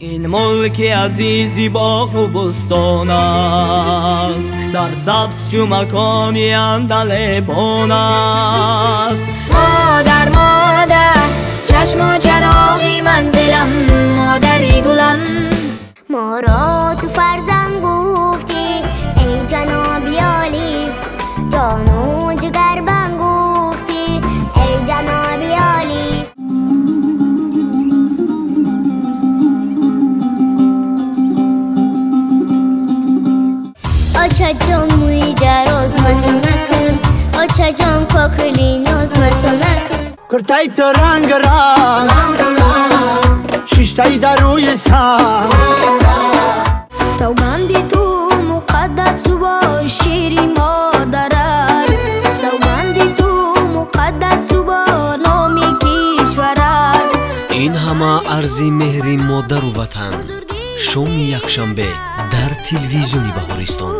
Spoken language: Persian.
این ملک عزیزی باغ و بستان است، سرسبز چو مکانی اندر بان است. مادر مادر چشم و چراغی منزلم، مادری گلم. ما را تو فرزند گفتی ای جناب عالی، جان و جگر بن گفتی ای جناب عالی. آچا جان موی دراز نشو نکن، آچا جان کاکلی ناز نشو نکن. کرتای تو رنگ رنگ شیشتای در روی سنگ، سوگندی تو مقدس و شیری مادرت، سوگندی تو مقدس و نامی کشور است. این همه عرضی مهری مادر و وطن، شام یکشنبه در تلویزیونی بهارستان.